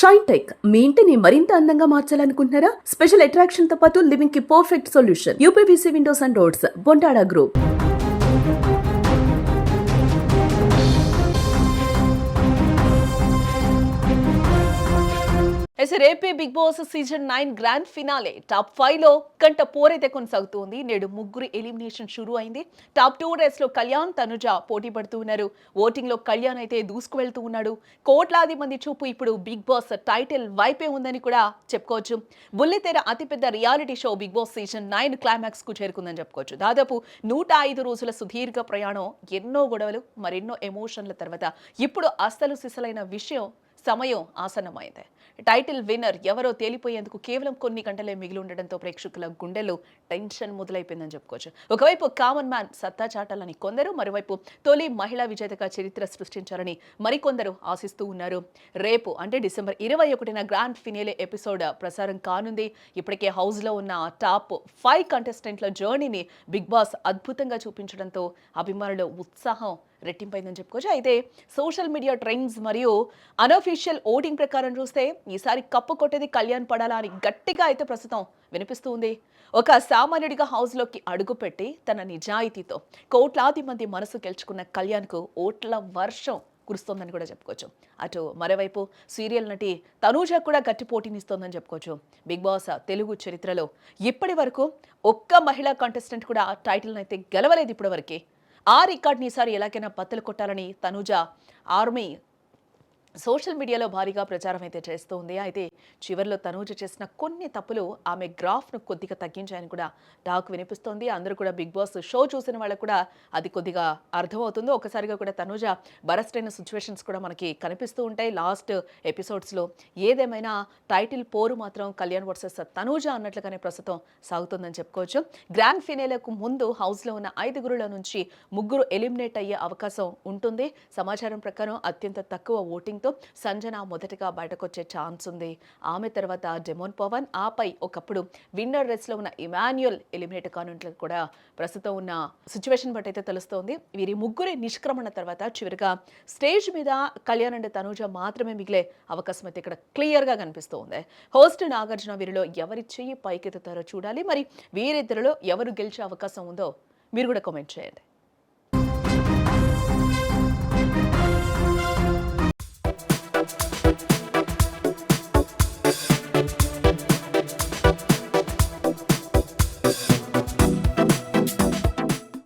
Shine tech మీ ఇంటిని మరింత అందంగా మార్చాలనుకుంటున్నారా? స్పెషల్ అట్రాక్షన్ తో పాటు లివింగ్ కి perfect solution. UPVC windows and doors, Bontada group. రేపే big boss season 9 grand finale top 5 లో కంట పోరైతే కొనసాగుతోంది. నేడు ముగ్గురు ఎలిమినేషన్ షురూ అయింది. టాప్ 2 రేస్ లో కళ్యాణ్, తనుజ పోటీ పడుతూ ఉన్నారు. ఓటింగ్ లో కళ్యాణ్ అయితే దూసుకు వెళ్తూ ఉన్నాడు. కోట్లాది మంది చూపు ఇప్పుడు బిగ్ బాస్ టైటిల్ వైపే ఉందని కూడా చెప్పుకోవచ్చు. బుల్లితెర అతిపెద్ద reality show Bigg boss season 9 climax కు చేరుకుందని చెప్పుకోవచ్చు. దాదాపు 105 రోజుల సుదీర్ఘ ప్రయాణం, ఎన్నో గొడవలు, మరెన్నో ఎమోషన్ల తర్వాత ఇప్పుడు అసలు సిసలైన సమయం ఆసన్నమైంది. టైటిల్ విన్నర్ ఎవరో తేలిపోయేందుకు కేవలం కొన్ని గంటలే మిగిలి ఉండడంతో ప్రేక్షకుల గుండెల్లో టెన్షన్ మొదలైపోయిందని చెప్పుకోవచ్చు. ఒకవైపు కామన్ మ్యాన్ సత్తా చాటాలని కొందరు, మరోవైపు తొలి మహిళా విజేతగా చరిత్ర సృష్టించాలని మరికొందరు ఆశిస్తూ ఉన్నారు. రేపు అంటే డిసెంబర్ 21న గ్రాండ్ ఫినాలే ఎపిసోడ్ ప్రసారం కానుంది. ఇప్పటికే హౌస్ లో ఉన్న టాప్ 5 కంటెస్టెంట్ల జర్నీని బిగ్ బాస్ అద్భుతంగా చూపించడంతో అభిమానుల ఉత్సాహం రెట్టింపైందని చెప్పుకోవచ్చు. అయితే సోషల్ మీడియా ట్రెండ్స్ మరియు అనఫీషియల్ ఓటింగ్ ప్రకారం చూస్తే ఈసారి కప్పు కొట్టేది కళ్యాణ్ పడాలా అని గట్టిగా అయితే ప్రస్తుతం వినిపిస్తూ ఉంది. ఒక సామాన్యుడిగా హౌస్లోకి అడుగుపెట్టి తన నిజాయితీతో కోట్లాది మంది మనసు గెలుచుకున్న కళ్యాణ్కు ఓట్ల వర్షం కురుస్తోందని కూడా చెప్పుకోవచ్చు. అటు మరోవైపు సీరియల్ నటి తనూజ కూడా గట్టి పోటీనిస్తోందని చెప్పుకోవచ్చు. బిగ్ బాస్ తెలుగు చరిత్రలో ఇప్పటి వరకు ఒక్క మహిళా కంటెస్టెంట్ కూడా టైటిల్ అయితే గెలవలేదు ఇప్పటివరకే. ఆ రికార్డ్ని ఈసారి ఎలాగైనా బద్దలు కొట్టాలని తనూజ ఆర్మీ సోషల్ మీడియాలో భారీగా ప్రచారం అయితే చేస్తోంది. అయితే చివరిలో తనూజ చేసిన కొన్ని తప్పులు ఆమె గ్రాఫ్ను కొద్దిగా తగ్గించాయని కూడా టాక్ వినిపిస్తోంది. అందరూ కూడా బిగ్ బాస్ షో చూసిన వాళ్ళకు కూడా అది కొద్దిగా అర్థమవుతుందో. ఒకసారిగా కూడా తనూజ బరస్ట్ అయిన సిచ్యువేషన్స్ కూడా మనకి కనిపిస్తూ ఉంటాయి లాస్ట్ ఎపిసోడ్స్లో. ఏదేమైనా టైటిల్ పోరు మాత్రం కళ్యాణ్ వర్సెస్ తనూజ అన్నట్లుగానే ప్రస్తుతం సాగుతుందని చెప్పుకోవచ్చు. గ్రాండ్ ఫినాలేకు ముందు హౌస్లో ఉన్న 5గురుల నుంచి 3 ఎలిమినేట్ అయ్యే అవకాశం ఉంటుంది. సమాచారం ప్రకారం అత్యంత తక్కువ ఓటింగ్ సంజన మొదటగా బయటకొచ్చే ఛాన్స్ ఉంది. ఆమె తర్వాత డెమోన్ పవన్, ఆపై ఒకప్పుడు విన్నర్ రేస్ లో ఉన్న ఇమాన్యుయల్ ఎలిమినేట్ కానుంట్లు కూడా ప్రస్తుతం ఉన్న సిచ్యువేషన్ బట్టి అయితే తెలుస్తోంది. వీరి ముగ్గురి నిష్క్రమణ తర్వాత చివరిగా స్టేజ్ మీద కళ్యాణ్ అండ్ తనూజ మాత్రమే మిగిలే అవకాశం అయితే ఇక్కడ క్లియర్ గా కనిపిస్తోంది. హోస్ట్ నాగార్జున వీరిలో ఎవరి చెయ్యి పైకెత్తుతారో చూడాలి. మరి వీరిద్దరిలో ఎవరు గెలిచే అవకాశం ఉందో మీరు కూడా కామెంట్ చేయండి.